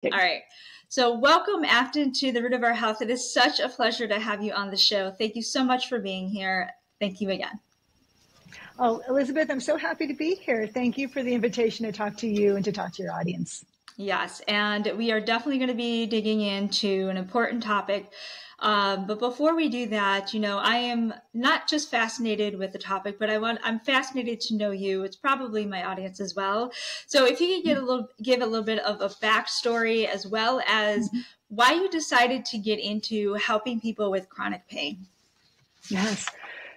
All right. So welcome, Afton, to The Root of Our Health. It is such a pleasure to have you on the show. Thank you so much for being here. Thank you again. Oh, Elizabeth, I'm so happy to be here. Thank you for the invitation to talk to you and to talk to your audience. Yes, and we are definitely going to be digging into an important topic. But before we do that, I am not just fascinated with the topic, but I'm fascinated to know you. It's probably my audience as well. So if you could give a little bit of a backstory, as well as why you decided to get into helping people with chronic pain. Yes.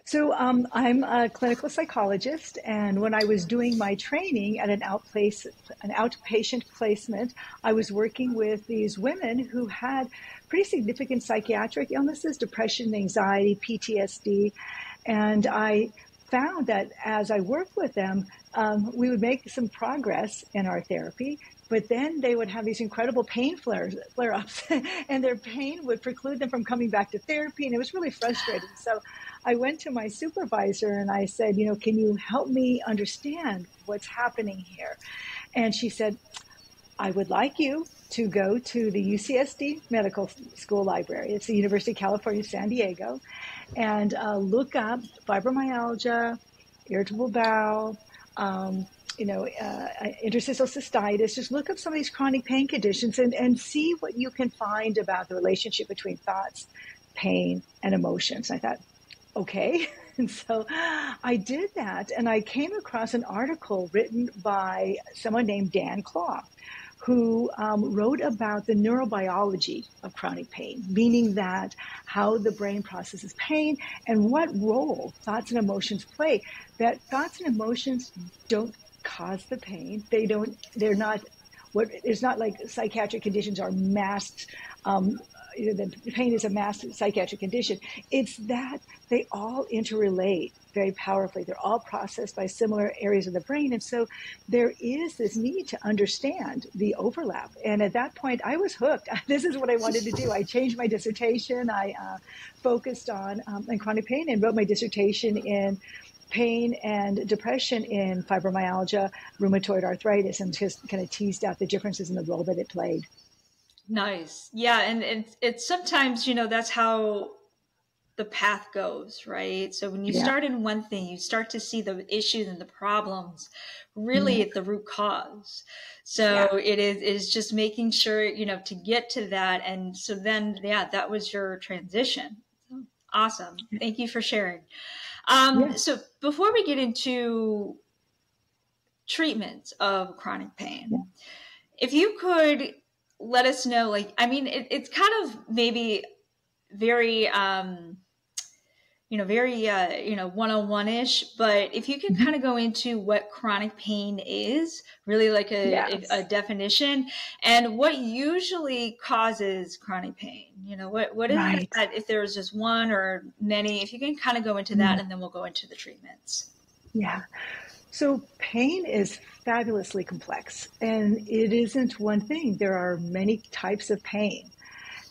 So I'm a clinical psychologist, and when I was doing my training at an outpatient placement, I was working with these women who had pretty significant psychiatric illnesses, depression, anxiety, PTSD, and I found that as I worked with them, we would make some progress in our therapy, but then they would have these incredible pain flare-ups, and their pain would preclude them from coming back to therapy, and it was really frustrating. So I went to my supervisor and I said, can you help me understand what's happening here? And she said, I would like you to go to the UCSD Medical School Library. It's the University of California, San Diego, and look up fibromyalgia, irritable bowel, interstitial cystitis. Just look up some of these chronic pain conditions and see what you can find about the relationship between thoughts, pain, and emotions. I thought, okay. And so I did that, and I came across an article written by someone named Dan Claw, who wrote about the neurobiology of chronic pain, meaning that how the brain processes pain and what role thoughts and emotions play. That thoughts and emotions don't cause the pain. It's not like psychiatric conditions are masked. The pain is a masked psychiatric condition. It's that they all interrelate very powerfully. They're all processed by similar areas of the brain. And so there is this need to understand the overlap. And at that point, I was hooked. This is what I wanted to do. I changed my dissertation. I focused on chronic pain and wrote my dissertation in pain and depression in fibromyalgia, rheumatoid arthritis, and just kind of teased out the differences in the role that it played. Nice. Yeah. And it's sometimes, that's how the path goes, right? So when you start in one thing, you start to see the issues and the problems really at the root cause. So it is just making sure, to get to that. And so then, that was your transition. Awesome. Thank you for sharing. So before we get into treatments of chronic pain, if you could let us know, it's kind of maybe very, very, 101-ish, but if you can kind of go into what chronic pain is, really like a definition, and what usually causes chronic pain, what is that, if there's just one or many, if you can kind of go into that, and then we'll go into the treatments. Yeah. So pain is fabulously complex, and it isn't one thing. There are many types of pain.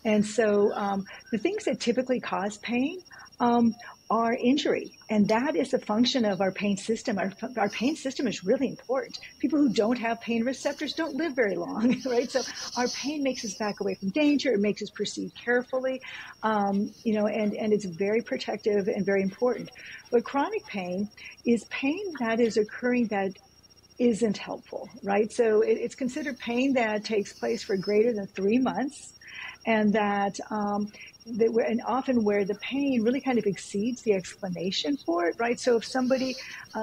And so the things that typically cause pain are injury, and that is a function of our pain system. Our pain system is really important. People who don't have pain receptors don't live very long, right? So our pain makes us back away from danger. It makes us proceed carefully, and it's very protective and very important. But chronic pain is pain that is occurring that isn't helpful, right? So it's considered pain that takes place for greater than 3 months, and that and often where the pain really kind of exceeds the explanation for it, right? So if somebody,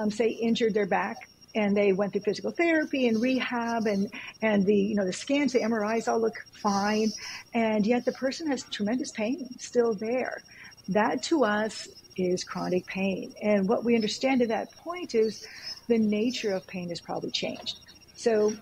say, injured their back and they went through physical therapy and rehab and the scans, the MRIs all look fine, and yet the person has tremendous pain still there. That to us is chronic pain. And what we understand at that point is the nature of pain has probably changed. So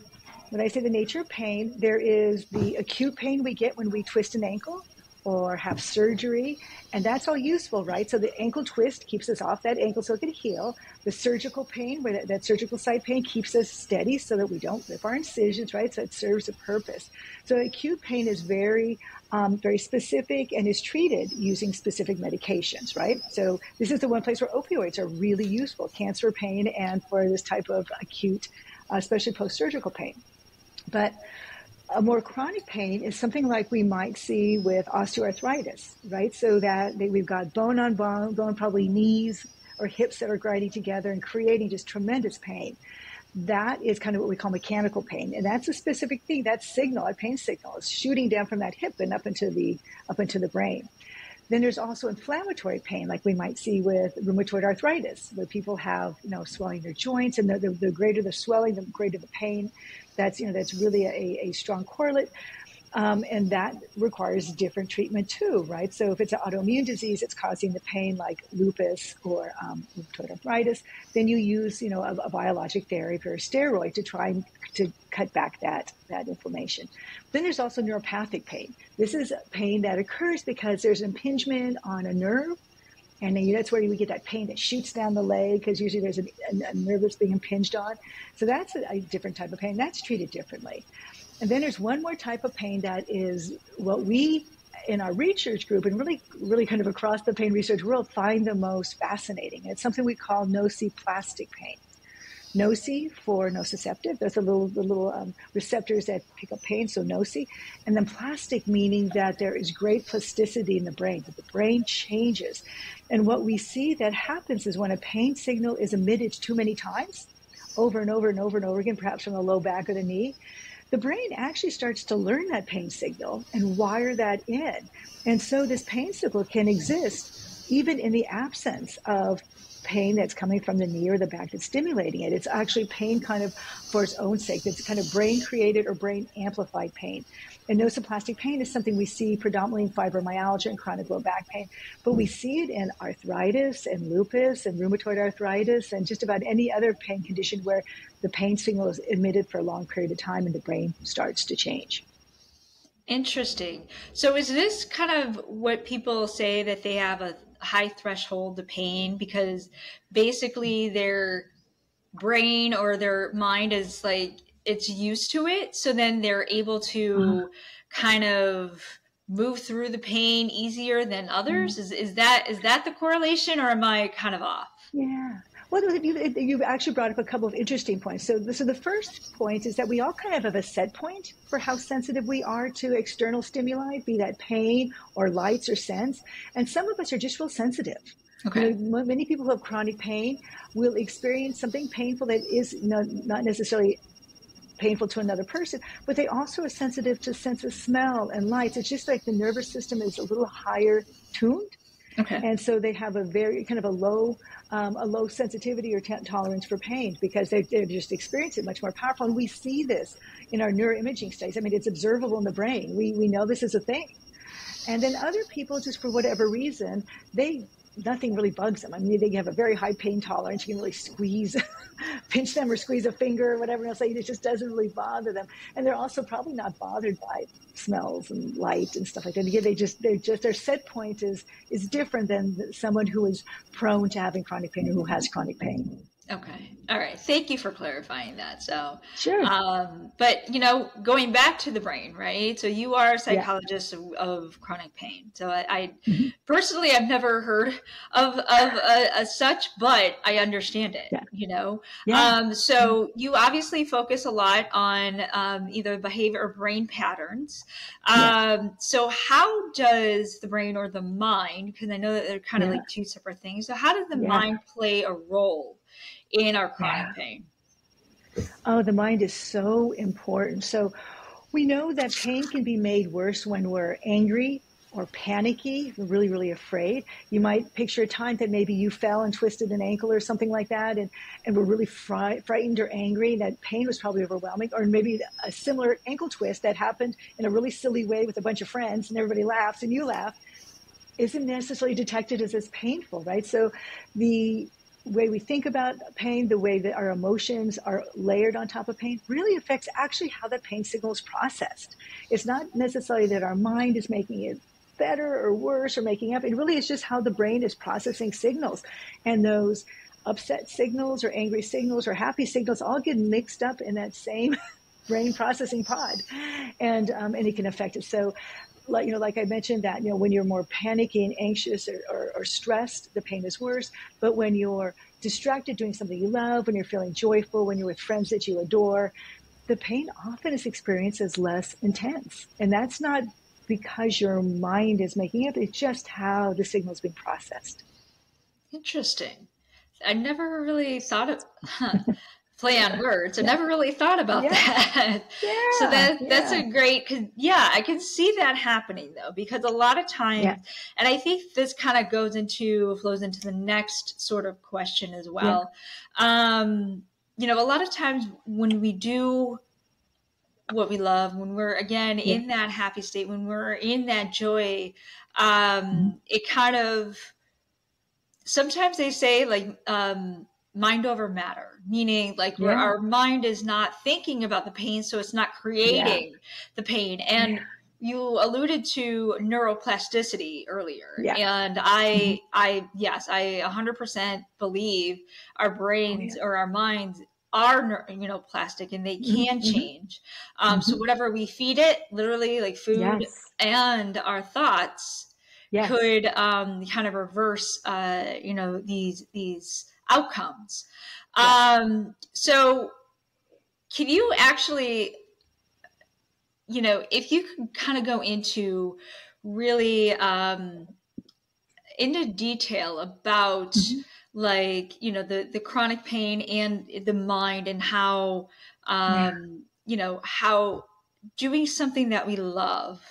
when I say the nature of pain, there is the acute pain we get when we twist an ankle or have surgery, and that's all useful, right? So the ankle twist keeps us off that ankle so it can heal. The surgical pain, where that surgical site pain, keeps us steady so that we don't rip our incisions, right? So it serves a purpose. So acute pain is very, very specific and is treated using specific medications, right? So this is the one place where opioids are really useful, cancer pain and for this type of acute, especially post-surgical pain. But A more chronic pain is something like we might see with osteoarthritis, right? So that we've got bone on bone, probably knees or hips that are grinding together and creating just tremendous pain. That is kind of what we call mechanical pain. And that's a specific thing. That signal, a pain signal, is shooting down from that hip and up into the brain. Then there's also inflammatory pain, like we might see with rheumatoid arthritis, where people have, swelling their joints, and the greater the swelling, the greater the pain. That's really a strong correlate. And that requires different treatment too, right? So if it's an autoimmune disease, it's causing the pain like lupus or rheumatoid arthritis, then you use, a biologic therapy or a steroid to try to cut back that inflammation. Then there's also neuropathic pain. This is pain that occurs because there's impingement on a nerve. And then that's where we get that pain that shoots down the leg, because usually there's a nerve that's being impinged on. So that's a different type of pain. That's treated differently. And then there's one more type of pain that is what we in our research group and really kind of across the pain research world find the most fascinating. It's something we call nociplastic pain. Noci for nociceptive. Those are the little receptors that pick up pain, so noci. And then plastic, meaning that there is great plasticity in the brain, that the brain changes. And what we see that happens is when a pain signal is emitted too many times, over and over and over and over again, perhaps from the low back or the knee, the brain actually starts to learn that pain signal and wire that in. And so this pain signal can exist even in the absence of pain that's coming from the knee or the back that's stimulating it. It's actually pain kind of for its own sake. It's kind of brain created or brain amplified pain. And nociplastic pain is something we see predominantly in fibromyalgia and chronic low back pain, but we see it in arthritis and lupus and rheumatoid arthritis and just about any other pain condition where the pain signal is emitted for a long period of time and the brain starts to change. Interesting. So is this kind of what people say, that they have a high threshold to pain because basically their brain or their mind is like, it's used to it. So then they're able to kind of move through the pain easier than others. Is that the correlation, or am I kind of off? Yeah. Well, you've actually brought up a couple of interesting points. So the first point is that we all kind of have a set point for how sensitive we are to external stimuli, be that pain or lights or scents. And some of us are just real sensitive. Okay. Many people who have chronic pain will experience something painful that is not necessarily painful to another person, but they also are sensitive to sense of smell and lights. It's just like the nervous system is a little higher tuned. Okay. And so they have a very kind of a low sensitivity or tolerance for pain because they just experience it much more powerful. And we see this in our neuroimaging studies. I mean, it's observable in the brain. We know this is a thing. And then other people, just for whatever reason, nothing really bugs them. I mean, they have a very high pain tolerance. You can really pinch them or squeeze a finger or whatever else. It just doesn't really bother them. And they're also probably not bothered by smells and light and stuff like that. Again, their set point is different than someone who is prone to having chronic pain or who has chronic pain. Okay. All right. Thank you for clarifying that. So, sure. But going back to the brain, right? So you are a psychologist of chronic pain. So I personally, I've never heard of such, but I understand it. Yeah. So you obviously focus a lot on either behavior or brain patterns. So how does the brain or the mind? Because I know that they're kind of like two separate things. So how does the mind play a role in our chronic pain? Oh, the mind is so important. So we know that pain can be made worse when we're angry or panicky, we're really, really afraid. You might picture a time that maybe you fell and twisted an ankle or something like that, and were really frightened or angry. That pain was probably overwhelming. Or maybe a similar ankle twist that happened in a really silly way with a bunch of friends, and everybody laughs and you laugh, isn't necessarily detected as painful, right? So the way we think about pain, the way that our emotions are layered on top of pain really affects actually how the pain signal is processed. It's not necessarily that our mind is making it better or worse or making up. It really is just how the brain is processing signals. And those upset signals or angry signals or happy signals all get mixed up in that same brain processing pod. And it can affect it. So like I mentioned that, when you're more panicky and anxious or stressed, the pain is worse. But when you're distracted doing something you love, when you're feeling joyful, when you're with friends that you adore, the pain often is experienced as less intense. And that's not because your mind is making it, it's just how the signal is being processed. Interesting. I never really thought of play on words. I never really thought about that. So that's a great, cause I can see that happening though, because a lot of times, and I think this kind of flows into the next sort of question as well. You know, a lot of times when we do what we love, when we're again in that happy state, when we're in that joy, it kind of, sometimes they say like, mind over matter, meaning like where our mind is not thinking about the pain, so it's not creating the pain. And you alluded to neuroplasticity earlier, and I 100% believe our brains or our minds are, you know, plastic, and they can change. So whatever we feed it, literally like food and our thoughts could kind of reverse, you know, these outcomes. So can you actually, you know, if you can kind of go into really into detail about like, you know, the chronic pain and the mind, and how, you know, how doing something that we love.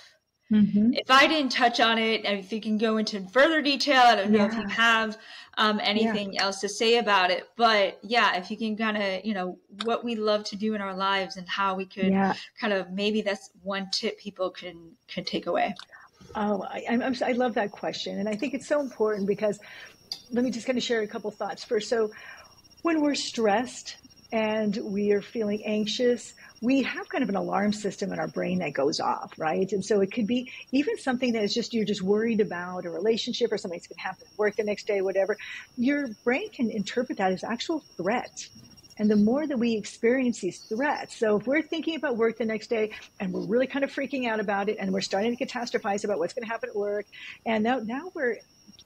If I didn't touch on it, and if you can go into further detail, I don't know if you have anything else to say about it, but if you can kind of, you know, what we love to do in our lives and how we could kind of, maybe that's one tip people can take away. Oh, I love that question. And I think it's so important because, let me just kind of share a couple thoughts first. So when we're stressed and we are feeling anxious, we have kind of an alarm system in our brain that goes off, right? And so it could be even something that is just, you're just worried about a relationship or something that's going to happen at work the next day, whatever. Your brain can interpret that as actual threat. And the more that we experience these threats, so if we're thinking about work the next day and we're really kind of freaking out about it, and we're starting to catastrophize about what's going to happen at work, and now we're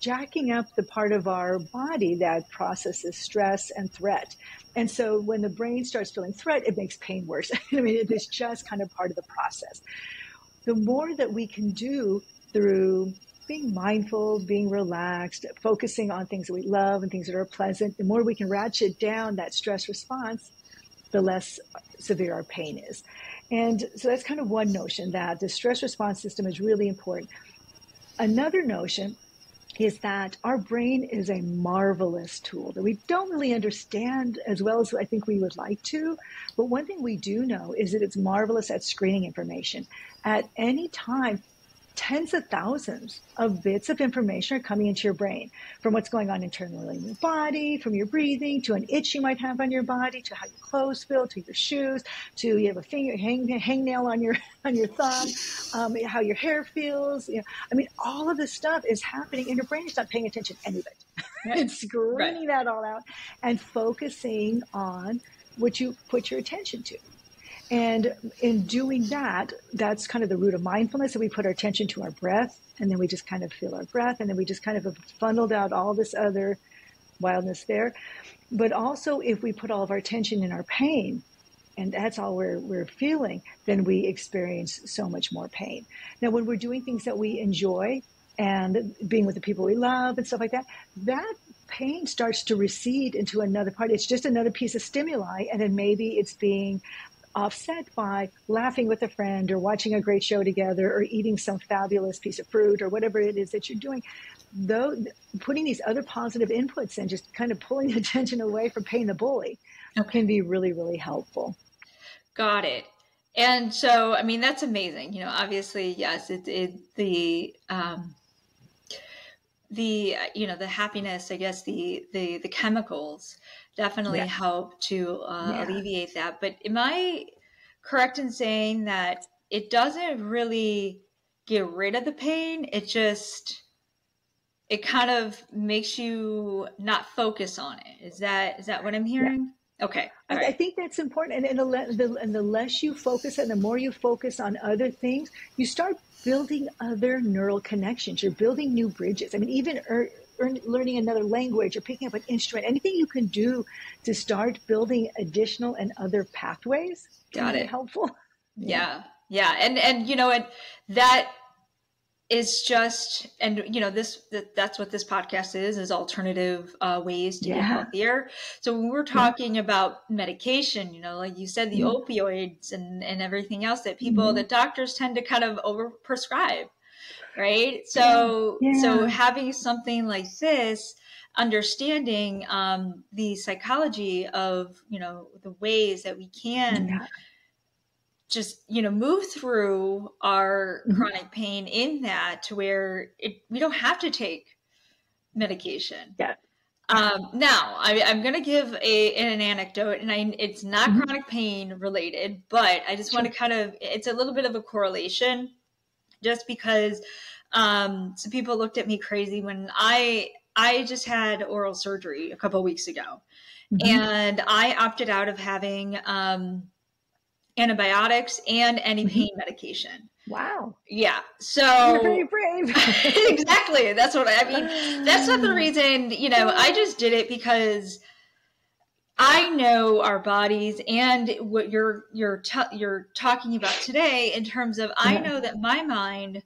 jacking up the part of our body that processes stress and threat. And so when the brain starts feeling threat, it makes pain worse. I mean, it is just kind of part of the process. The more that we can do through being mindful, being relaxed, focusing on things that we love and things that are pleasant, the more we can ratchet down that stress response, the less severe our pain is. And so that's kind of one notion, that the stress response system is really important. Another notion is that our brain is a marvelous tool that we don't really understand as well as I think we would like to. But one thing we do know is that it's marvelous at screening information. At any time, tens of thousands of bits of information are coming into your brain, from what's going on internally in your body, from your breathing, to an itch you might have on your body, to how your clothes feel, to your shoes, to you have a hangnail on your thumb, how your hair feels. You know, I mean, all of this stuff is happening, and your brain is not paying attention to any of it. It's screening that all out and focusing on what you put your attention to. And in doing that, that's kind of the root of mindfulness. So we put our attention to our breath, and then we just kind of feel our breath, and then we just kind of have funneled out all this other wildness there. But also, if we put all of our attention in our pain, and that's all we're feeling, then we experience so much more pain. Now, when we're doing things that we enjoy and being with the people we love and stuff like that, that pain starts to recede into another part. It's just another piece of stimuli, and then maybe it's being offset by laughing with a friend, or watching a great show together, or eating some fabulous piece of fruit, or whatever it is that you're doing. Though putting these other positive inputs in, just kind of pulling the attention away from pain the bully, can be really, really helpful. Got it. And so, I mean, that's amazing. You know, obviously, yes, the you know, the happiness, I guess the chemicals definitely help to alleviate that. But am I correct in saying that it doesn't really get rid of the pain? It kind of makes you not focus on it. Is that what I'm hearing? Yeah. Okay. Right. I think that's important. And the less you focus and the more you focus on other things, you start building other neural connections. You're building new bridges. I mean, even learning another language or picking up an instrument, anything you can do to start building additional and other pathways can be helpful. Yeah. And that is just, and that's what this podcast is alternative ways to get healthier. So when we're talking about medication, like you said, the opioids and everything else that the doctors tend to kind of overprescribe, right? So having something like this, understanding the psychology of the ways that we can just move through our chronic pain in that, to where we don't have to take medication. Now I'm going to give an anecdote, and it's not chronic pain related, but I just want to it's a little bit of a correlation, just because some people looked at me crazy when I just had oral surgery a couple of weeks ago, and I opted out of having antibiotics and any pain medication. Wow. Yeah. So you're very brave. Exactly. That's what I mean. That's not the reason, I just did it because I know our bodies, and what you're talking about today in terms of, I know that my mind,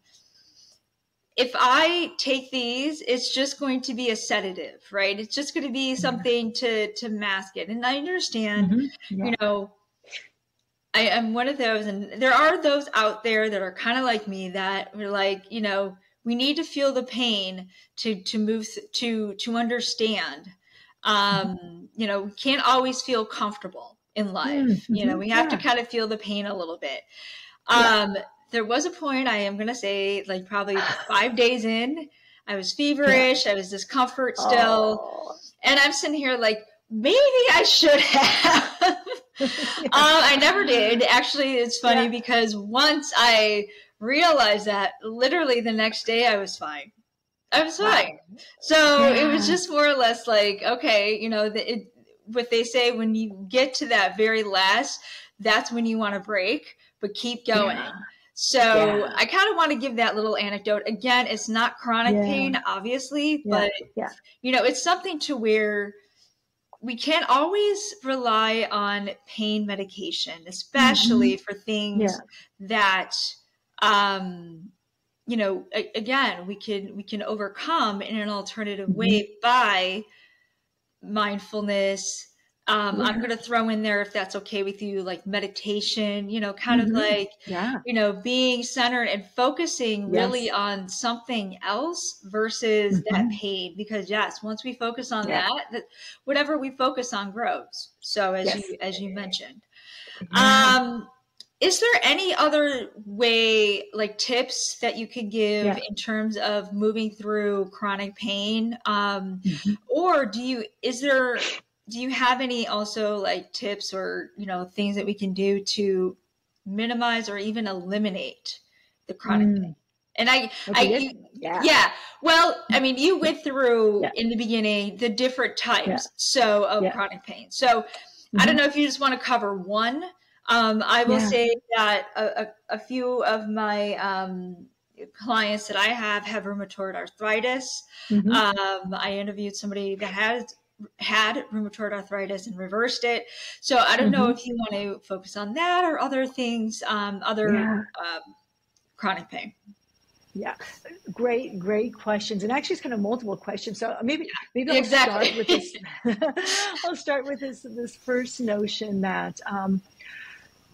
if I take these, it's just going to be a sedative, right? It's just going to be something to mask it. And I understand, I am one of those, and there are those out there that are kind of like me, that are like, we need to feel the pain to move to understand. We can't always feel comfortable in life. We have to kind of feel the pain a little bit. There was a point, I am going to say, like probably 5 days in, I was feverish. I was discomfort still. And I'm sitting here like, maybe I should have. I never did. Actually, it's funny because once I realized that, literally the next day I was fine. I was fine. So it was just more or less like, okay, what they say, when you get to that very last, that's when you want to break, but keep going. So I kind of want to give that little anecdote. Again, it's not chronic pain, obviously, but it's something to where we can't always rely on pain medication, especially for things that, again, we can overcome in an alternative way by mindfulness. I'm going to throw in there, if that's okay with you, like meditation, kind of like, being centered and focusing really on something else versus that pain. Because once we focus on that, whatever we focus on grows. So as you mentioned, is there any other way, like tips that you could give in terms of moving through chronic pain? Or do you have any also like tips or, things that we can do to minimize or even eliminate the chronic pain? And well, I mean, you went through in the beginning, the different types of chronic pain. So I don't know if you just want to cover one. I will say that a few of my clients that I have rheumatoid arthritis. I interviewed somebody that had rheumatoid arthritis and reversed it. So I don't know if you want to focus on that or other things, chronic pain. Great questions. And actually it's kind of multiple questions. So maybe I'll start with this. I'll start with this first notion that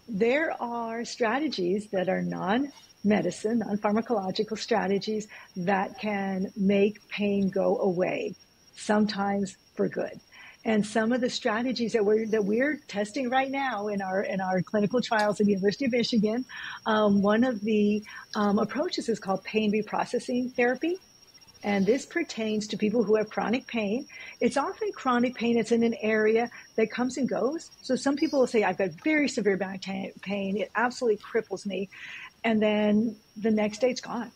there are strategies that are non-medicine, non-pharmacological strategies that can make pain go away, sometimes for good. And some of the strategies that we're testing right now in our clinical trials at the University of Michigan, one of the approaches is called pain reprocessing therapy. And this pertains to people who have chronic pain. It's often chronic pain. It's in an area that comes and goes. So some people will say, I've got very severe back pain. It absolutely cripples me. And then the next day it's gone.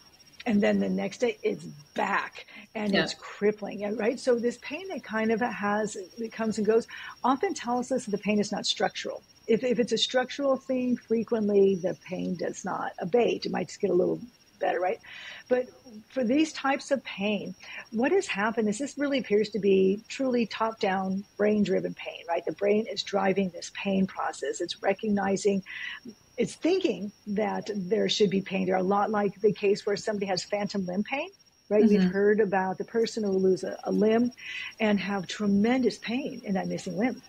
And then the next day it's back and it's crippling, right? So this pain that kind of it comes and goes, often tells us that the pain is not structural. If it's a structural thing, frequently the pain does not abate. It might just get a little better, right? But for these types of pain, what has happened is this really appears to be truly top-down, brain-driven pain, right? The brain is driving this pain process. It's recognizing, it's thinking that there should be pain. They're a lot like the case where somebody has phantom limb pain, right? We've heard about the person who will lose a limb and have tremendous pain in that missing limb.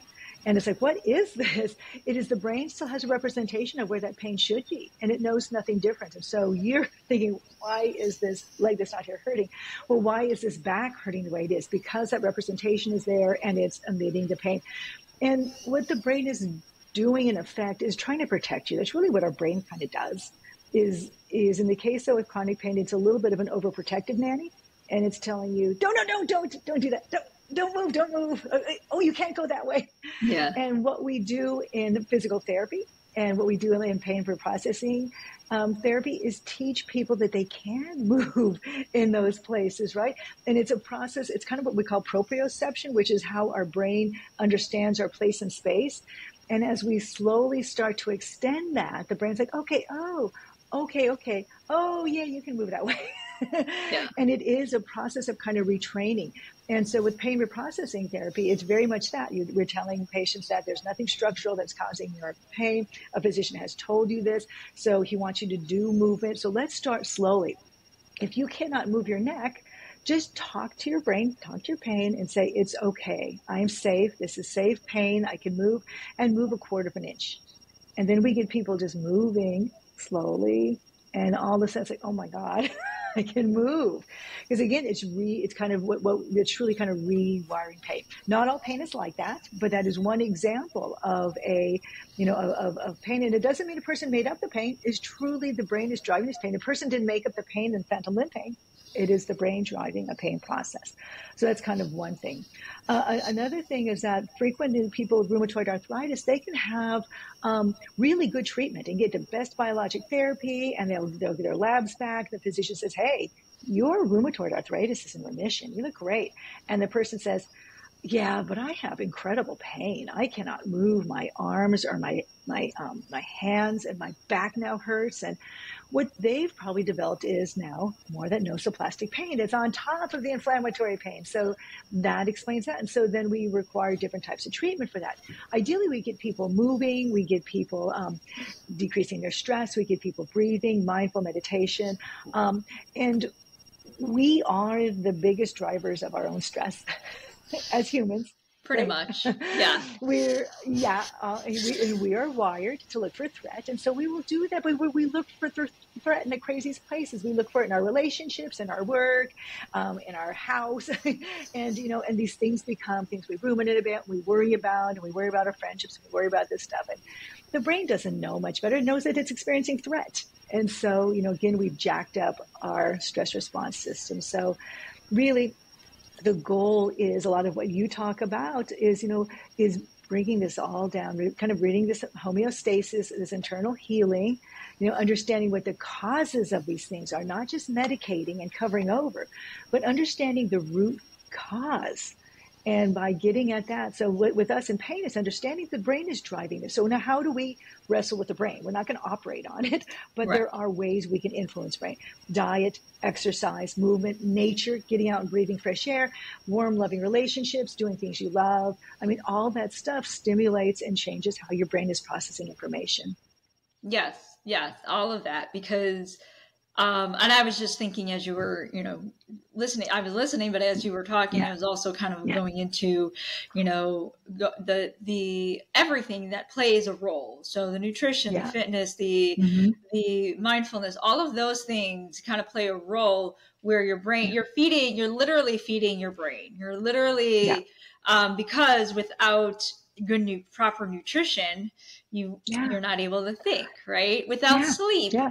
And it's like, what is this? It is the brain still has a representation of where that pain should be, and it knows nothing different. And so you're thinking, why is this leg that's not here hurting? Well, why is this back hurting the way it is? Because that representation is there and it's emitting the pain. And what the brain is doing in effect is trying to protect you. That's really what our brain kind of does, is in the case though with chronic pain, it's a little bit of an overprotective nanny, and it's telling you, don't do that. Don't move. Oh, you can't go that way. Yeah. And what we do in physical therapy and what we do in pain processing therapy is teach people that they can move in those places, right? And it's a process. It's kind of what we call proprioception, which is how our brain understands our place in space. And as we slowly start to extend that, the brain's like, okay. Oh, yeah, you can move that way. Yeah. And it is a process of kind of retraining. And so with pain reprocessing therapy, it's very much that. We're telling patients that there's nothing structural that's causing your pain. A physician has told you this, so he wants you to do movement. So let's start slowly. If you cannot move your neck, just talk to your brain, talk to your pain, and say, it's okay. I am safe. This is safe pain. I can move, and move 1/4 of an inch. And then we get people just moving slowly, and all of a sudden it's like, oh my God, I can move. Because again, it's kind of it's truly kind of rewiring pain. Not all pain is like that, but that is one example of of pain. And it doesn't mean a person made up the pain. It's truly the brain is driving this pain. A person didn't make up the pain in phantom limb pain. It is the brain driving a pain process. So that's kind of one thing. Another thing is that frequently people with rheumatoid arthritis, they can have really good treatment and get the best biologic therapy, and they'll get their labs back. The physician says, hey, your rheumatoid arthritis is in remission. You look great. And the person says, yeah, but I have incredible pain. I cannot move my arms or my hands, and my back now hurts. And what they've probably developed is now more that nosoplastic pain. It's on top of the inflammatory pain. So that explains that. And so then we require different types of treatment for that. Ideally, we get people moving, we get people decreasing their stress, we get people breathing, mindful meditation. And we are the biggest drivers of our own stress as humans. Pretty much. Yeah. We are wired to look for threat. And so we will do that. But we look for threat in the craziest places. We look for it in our relationships, in our work, in our house. And these things become things we ruminate about, we worry about, and we worry about our friendships, and we worry about this stuff. And the brain doesn't know much better. It knows that it's experiencing threat. And so, again, we've jacked up our stress response system. So really, the goal is a lot of what you talk about is bringing this all down, kind of reading this homeostasis, this internal healing, understanding what the causes of these things are, not just medicating and covering over, but understanding the root cause. And by getting at that, so with us in pain, it's understanding the brain is driving this. So now how do we wrestle with the brain? We're not going to operate on it, but There are ways we can influence brain. Diet, exercise, movement, nature, getting out and breathing fresh air, warm, loving relationships, doing things you love. I mean, all that stuff stimulates and changes how your brain is processing information. Yes, all of that, because and I was just thinking as you were, listening, I was listening, but as you were talking, I was also kind of going into, the everything that plays a role. So the nutrition, the fitness, the mindfulness, all of those things kind of play a role where your brain, you're literally feeding your brain. You're literally, because without proper nutrition, you're not able to think, right? Without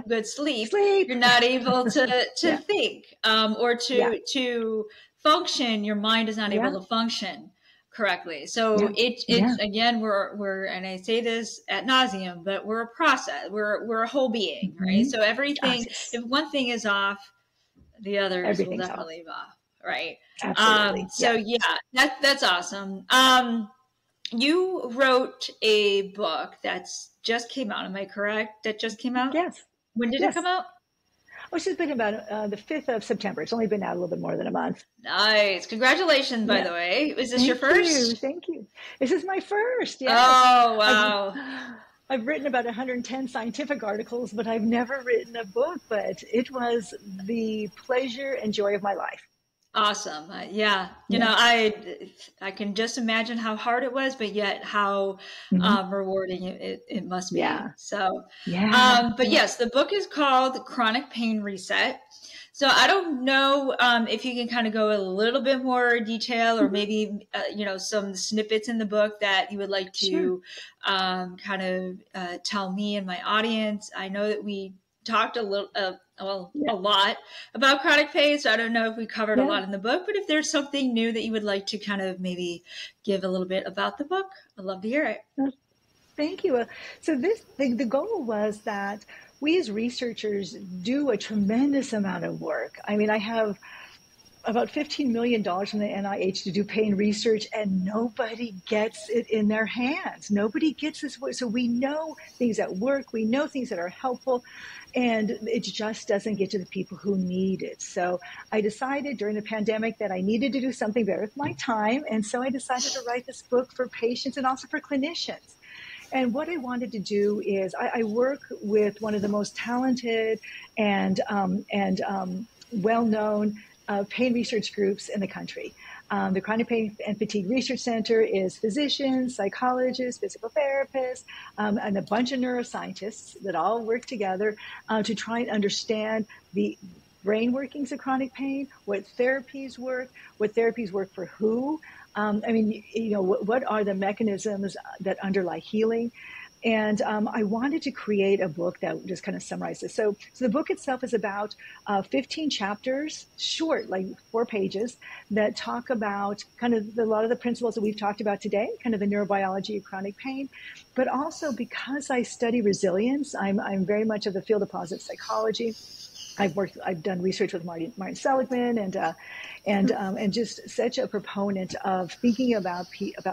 good sleep, you're not able to think, or to function. Your mind is not able to function correctly. So it's again, we're, and I say this ad nauseum, but we're a process. We're a whole being, right? So everything, if one thing is off, the others will definitely be off, right? Absolutely. So that's awesome. You wrote a book that's just came out. Am I correct? That just came out? Yes. When did it come out? Oh, it's just been about the 5th of September. It's only been out a little bit more than a month. Nice. Congratulations, by Yeah. the way. Is this your Thank you. first? Thank you. This is my first. Yes. Oh, I've wow. I've written about 110 scientific articles, but I've never written a book, but it was the pleasure and joy of my life. Awesome. Yeah. Yeah. I can just imagine how hard it was, but yet how Hmm. rewarding it must be. Yeah. So, Yeah. but Yeah. yes, the book is called Chronic Pain Reset. So I don't know if you can kind of go a little bit more detail, or Hmm. maybe some snippets in the book that you would like Sure. to kind of tell me and my audience. I know that we talked a little, Yeah. a lot about chronic pain, so I don't know if we covered a Yeah. lot in the book. But if there's something new that you would like to kind of maybe give a little bit about the book, I'd love to hear it. Thank you. So the goal was that we as researchers do a tremendous amount of work. I mean, I have about $15 million from the NIH to do pain research, and nobody gets it in their hands. Nobody gets this work. So we know things that work, we know things that are helpful, and it just doesn't get to the people who need it. So I decided during the pandemic that I needed to do something better with my time, and so I decided to write this book for patients and also for clinicians. And what I wanted to do is I work with one of the most talented and well-known pain research groups in the country. The Chronic Pain and Fatigue Research Center is physicians, psychologists, physical therapists, and a bunch of neuroscientists that all work together to try and understand the brain workings of chronic pain, what therapies work for who. I mean, what are the mechanisms that underlie healing? And I wanted to create a book that just kind of summarizes. So the book itself is about 15 chapters, short, like 4 pages, that talk about kind of a lot of the principles that we've talked about today, kind of the neurobiology of chronic pain. But also because I study resilience, I'm very much of the field of positive psychology. I've done research with Martin Seligman, and just such a proponent of thinking about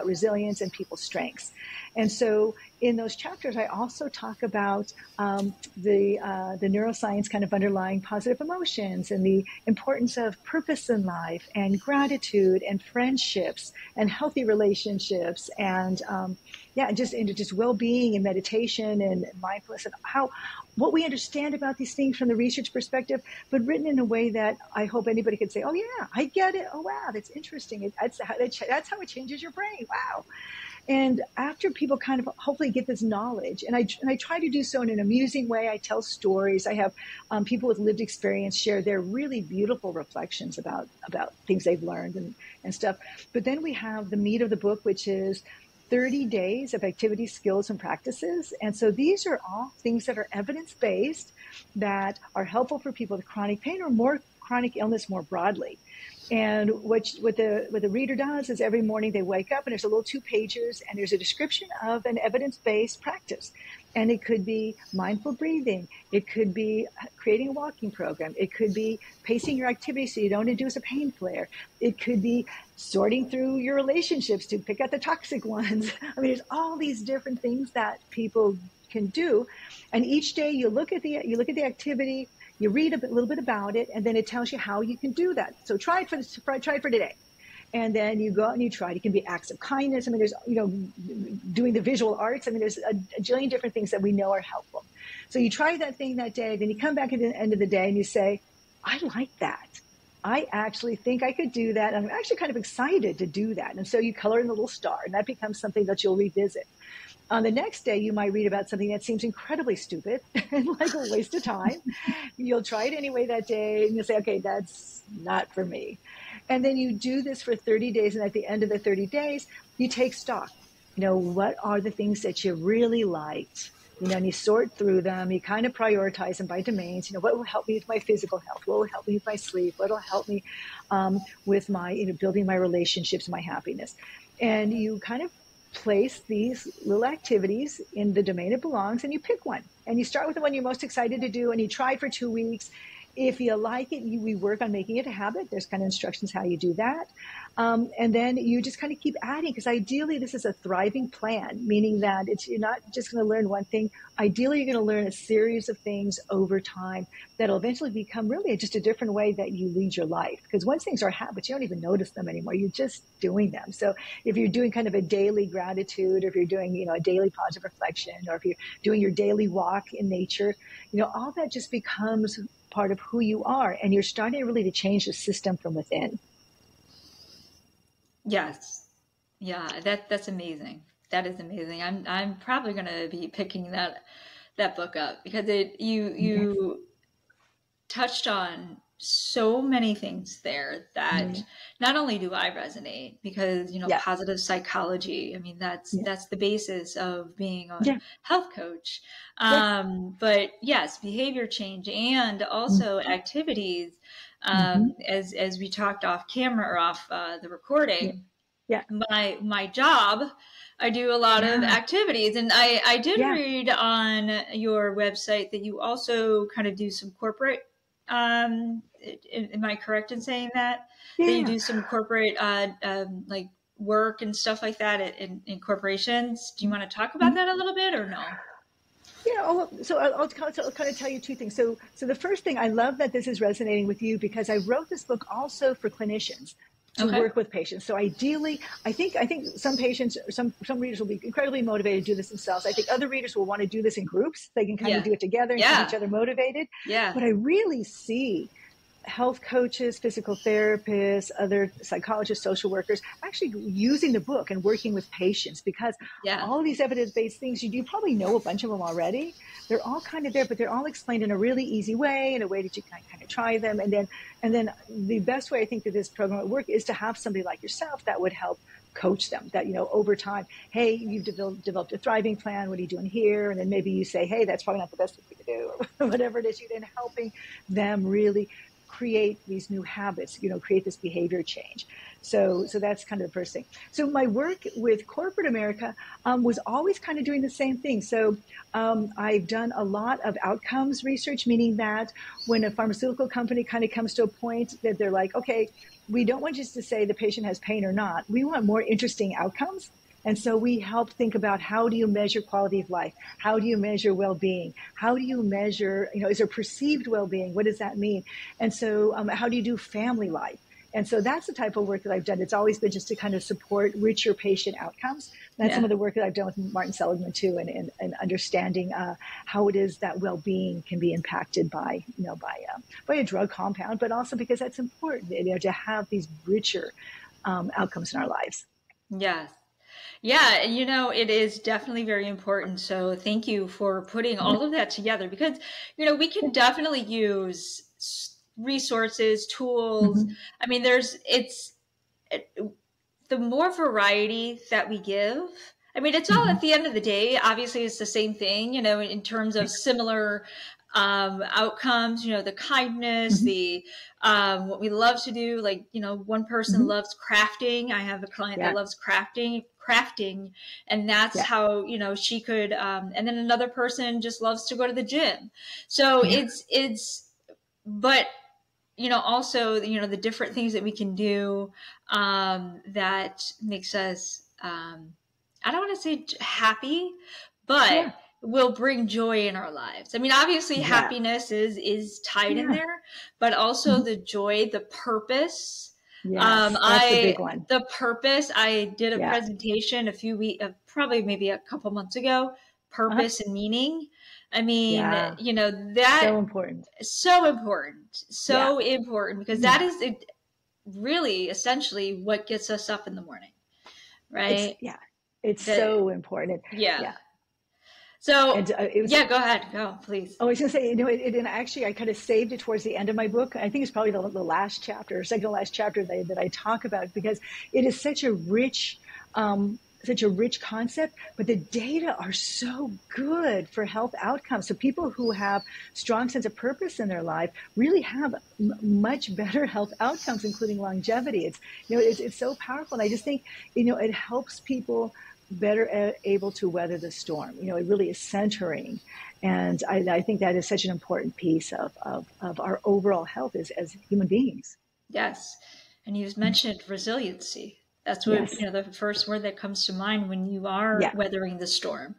resilience and people's strengths. And so in those chapters, I also talk about the neuroscience kind of underlying positive emotions and the importance of purpose in life and gratitude and friendships and healthy relationships and just well-being and meditation and mindfulness and what we understand about these things from the research perspective, but written in a way that I hope anybody could say, oh yeah, I get it. Oh wow, that's interesting. That's how it changes your brain. Wow. And after people kind of hopefully get this knowledge, and I try to do so in an amusing way. I tell stories. I have people with lived experience share their really beautiful reflections about things they've learned and stuff. But then we have the meat of the book, which is 30 days of activities, skills, and practices. And so these are all things that are evidence-based, that are helpful for people with chronic pain or more chronic illness more broadly. And what the reader does is every morning they wake up and there's a little 2-pagers and there's a description of an evidence-based practice. And it could be mindful breathing. It could be creating a walking program. It could be pacing your activity so you don't induce a pain flare. It could be sorting through your relationships to pick out the toxic ones. I mean, there's all these different things that people can do. And each day you look at the activity, you read a little bit about it, and then it tells you how you can do that. So try it for today. And then you go out and you try it. It can be acts of kindness. I mean, there's, doing the visual arts. I mean, there's a jillion different things that we know are helpful. So you try that thing that day, then you come back at the end of the day and you say, I like that. I actually think I could do that. I'm actually kind of excited to do that. And so you color in the little star, and that becomes something that you'll revisit. On the next day, you might read about something that seems incredibly stupid and like a waste of time. You'll try it anyway that day, and you'll say, okay, that's not for me. And then you do this for 30 days, and at the end of the 30 days, you take stock. What are the things that you really liked? And you sort through them. You kind of prioritize them by domains. What will help me with my physical health? What will help me with my sleep? What will help me with my, building my relationships, my happiness? And you kind of place these little activities in the domain it belongs, and you pick one. And you start with the one you're most excited to do, and you try it for 2 weeks. if you like it, we work on making it a habit. There's kind of instructions how you do that. And then you just kind of keep adding, because ideally this is a thriving plan, meaning that you're not just going to learn one thing. Ideally, you're going to learn a series of things over time that'll eventually become really just a different way that you lead your life. Because once things are habits, you don't even notice them anymore. You're just doing them. So if you're doing kind of a daily gratitude, or if you're doing, a daily positive reflection, or if you're doing your daily walk in nature, all that just becomes part of who you are. And you're starting really to change the system from within. Yes. Yeah, that's amazing. That is amazing. I'm probably going to be picking that book up, because you touched on so many things there that not only do I resonate, because positive psychology, I mean that's the basis of being a health coach, but yes, behavior change, and also activities, as we talked off camera, or off the recording. My job, I do a lot of activities, and I did read on your website that you also kind of do some corporate, am I correct in saying that? That you do some corporate like work and stuff like that in corporations. Do you want to talk about that a little bit, or no? So I'll kind of tell you two things. So the first thing, I love that this is resonating with you, because I wrote this book also for clinicians to work with patients. So ideally, I think some patients, some readers will be incredibly motivated to do this themselves. I think other readers will want to do this in groups. They can kind of do it together and keep each other motivated. But I really see health coaches, physical therapists, other psychologists, social workers actually using the book and working with patients, because all of these evidence-based things, you probably know a bunch of them already. They're all kind of there, but they're all explained in a really easy way, in a way that you can kind of try them. And then the best way I think that this program would work is to have somebody like yourself that would help coach them, that, over time, hey, you've developed a thriving plan. What are you doing here? And then maybe you say, hey, that's probably not the best thing to do, or whatever it is. You're then helping them really create these new habits, create this behavior change. So that's kind of the first thing. So my work with corporate America was always kind of doing the same thing. So I've done a lot of outcomes research, meaning that when a pharmaceutical company kind of comes to a point that they're like, okay, we don't want just to say the patient has pain or not. We want more interesting outcomes. And so we help think about, how do you measure quality of life? How do you measure well-being? How do you measure, is there perceived well-being? What does that mean? And so how do you do family life? And so that's the type of work that I've done. It's always been just to kind of support richer patient outcomes. That's some of the work that I've done with Martin Seligman too, and understanding how it is that well-being can be impacted by a drug compound, but also because that's important, to have these richer outcomes in our lives. Yes. Yeah, it is definitely very important. So thank you for putting all of that together, because, we can definitely use resources, tools. I mean, the more variety that we give, I mean, it's all, at the end of the day, obviously it's the same thing, in terms of similar outcomes, the kindness, the what we love to do, like, one person loves crafting. I have a client that loves crafting, and that's how, she could, and then another person just loves to go to the gym. So but also, the different things that we can do that makes us, I don't want to say happy, but will bring joy in our lives. I mean, obviously happiness is tied in there, but also the joy, the purpose. That's the big one. The purpose, I did a presentation probably maybe a couple months ago, purpose and meaning. I mean, that so important. So important, because that is really essentially what gets us up in the morning, right? It's so important. So go ahead. Go, please. I was going to say, and actually I kind of saved it towards the end of my book. I think it's probably the last chapter, second to last chapter that I talk about, because it is such a rich concept, but the data are so good for health outcomes. So people who have strong sense of purpose in their life really have much better health outcomes, including longevity. It's so powerful. And I just think, it helps people better able to weather the storm. You know, it really is centering. And I think that is such an important piece of our overall health as human beings. Yes. And you've mentioned resiliency. That's what, Yes. the first word that comes to mind when you are Yeah. weathering the storm.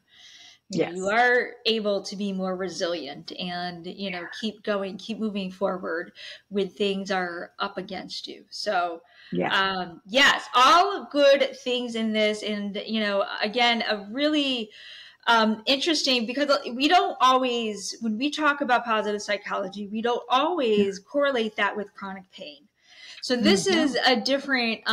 You Yes. are able to be more resilient and, keep going, keep moving forward when things are up against you. So, Yeah. yes, all good things in this. And, again, a really interesting, because we don't always, when we talk about positive psychology, we don't always correlate that with chronic pain. So this is a different,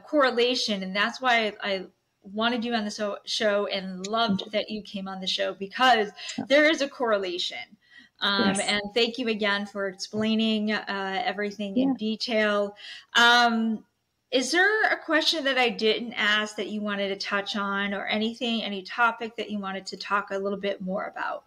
correlation. And that's why I wanted you on the show and loved that you came on the show, because there is a correlation. Yes. And thank you again for explaining everything in detail. Is there a question that I didn't ask that you wanted to touch on, or any topic that you wanted to talk a little bit more about?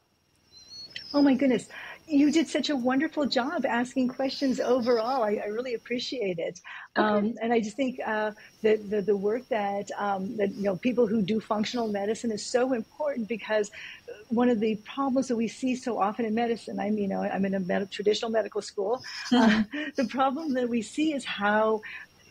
Oh my goodness. You did such a wonderful job asking questions overall. I really appreciate it. Okay. And I just think the work that people who do functional medicine is so important, because one of the problems that we see so often in medicine, I'm in a traditional medical school. The problem that we see is how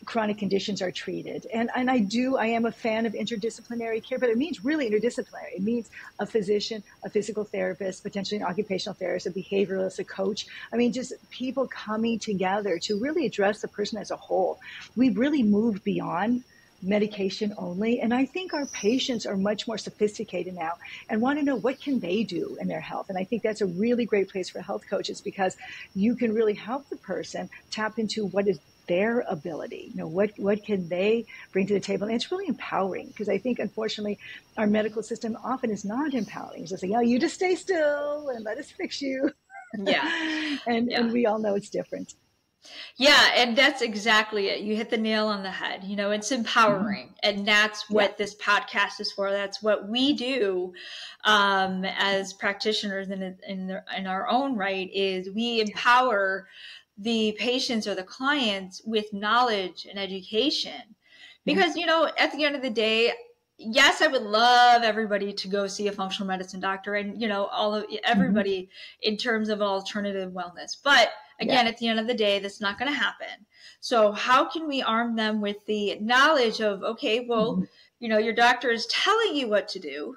chronic conditions are treated. And I am a fan of interdisciplinary care, but it means really interdisciplinary. It means a physician, a physical therapist, potentially an occupational therapist, a behavioralist, a coach. I mean, just people coming together to really address the person as a whole. We've really moved beyond medication only. And I think our patients are much more sophisticated now and want to know what can they do in their health. And I think that's a really great place for health coaches, because you can really help the person tap into what is their ability, what can they bring to the table. And it's really empowering, because I think, unfortunately, our medical system often is not empowering. It's just like, you just stay still and let us fix you. Yeah. And we all know it's different. Yeah, and that's exactly it. You hit the nail on the head. It's empowering, and that's what this podcast is for. That's what we do as practitioners in our own right, is we empower the patients or the clients with knowledge and education. Because, at the end of the day, yes, I would love everybody to go see a functional medicine doctor, and, everybody in terms of alternative wellness. But again, at the end of the day, that's not going to happen. So how can we arm them with the knowledge of, okay, well, your doctor is telling you what to do.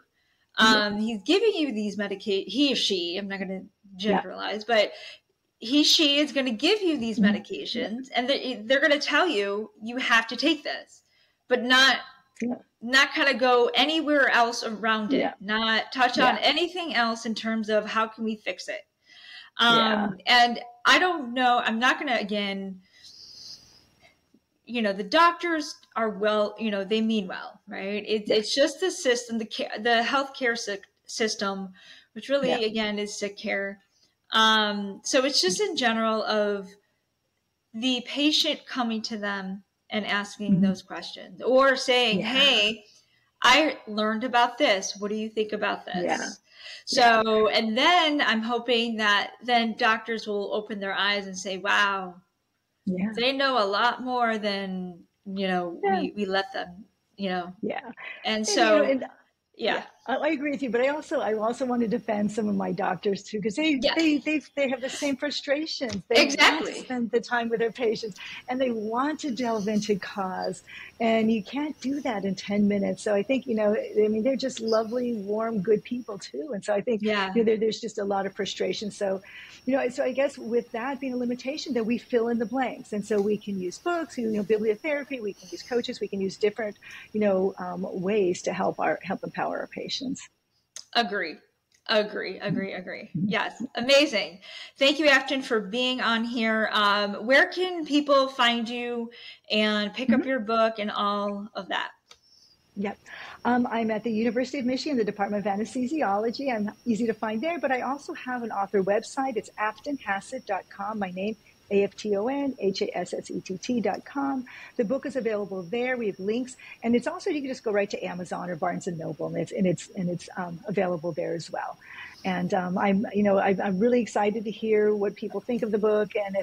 He's giving you these he or she, I'm not going to generalize, but she is going to give you these medications, and they're going to tell you, you have to take this, but not kind of go anywhere else around it, not touch on anything else in terms of how can we fix it. And I don't know, I'm not going to, again, the doctors are they mean well, right? It's just the system, the healthcare system, which really, again, is sick care. So it's just in general of the patient coming to them and asking those questions, or saying, hey, I learned about this. What do you think about this? So, and then I'm hoping that then doctors will open their eyes and say, wow, they know a lot more than, we let them, And so, I agree with you, but I also want to defend some of my doctors too, because they have the same frustrations. They want to spend the time with their patients, and they want to delve into cause, and you can't do that in 10 minutes. So I think, they're just lovely, warm, good people too. And so I think there's just a lot of frustration. So, so I guess with that being a limitation, that we fill in the blanks. And so we can use books, bibliotherapy, we can use coaches, we can use different, ways to help empower our patients. Agree. Yes. Amazing. Thank you, Afton, for being on here. Where can people find you and pick up your book and all of that? Yep. I'm at the University of Michigan, the Department of Anesthesiology. I'm easy to find there, but I also have an author website. It's aftonhassett.com. My name, AFTONHASSETT.com. The book is available there. We have links, and it's also, you can just go right to Amazon or Barnes and Noble, and it's available there as well. And I'm really excited to hear what people think of the book and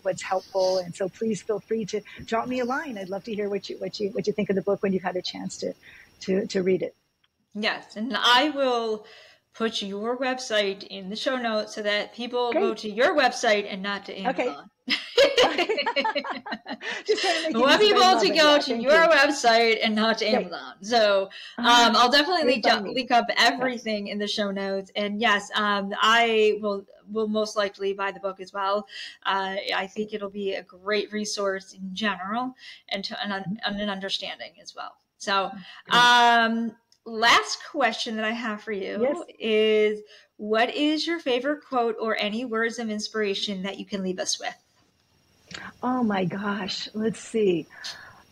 what's helpful. And so please feel free to drop me a line. I'd love to hear what you think of the book when you've had a chance to read it. Yes, and I will put your website in the show notes so that people go to your website and not to Amazon. Okay. Just trying to make I want people to go to your website and not to Amazon. So I'll definitely link up everything in the show notes. And yes, I will most likely buy the book as well. I think it'll be a great resource in general and an understanding as well. So last question that I have for you is, what is your favorite quote or any words of inspiration that you can leave us with? Oh my gosh, let's see.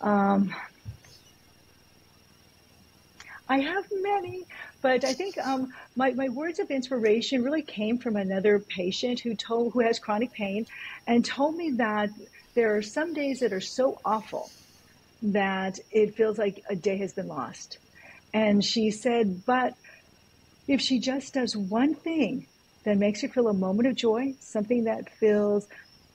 I have many, but I think my words of inspiration really came from another patient who has chronic pain, and told me that there are some days that are so awful that it feels like a day has been lost. And she said, but if she just does one thing that makes her feel a moment of joy, something that feels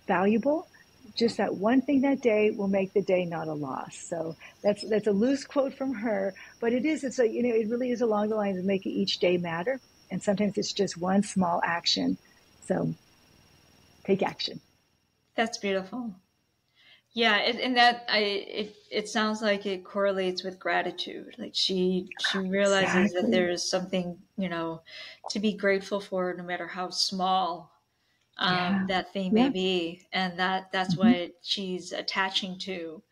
valuable, just that one thing that day will make the day not a loss. So that's a loose quote from her, but it really is along the lines of making each day matter. And sometimes it's just one small action. So take action. That's beautiful. Yeah, it sounds like it correlates with gratitude. Like she realizes that there's something, to be grateful for, no matter how small that thing may be, and that's what she's attaching to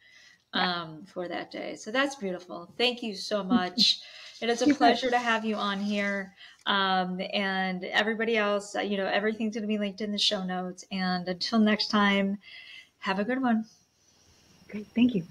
for that day. So that's beautiful. Thank you so much. It is a pleasure to have you on here. And everybody else, everything's going to be linked in the show notes. And until next time, have a good one. Great. Thank you.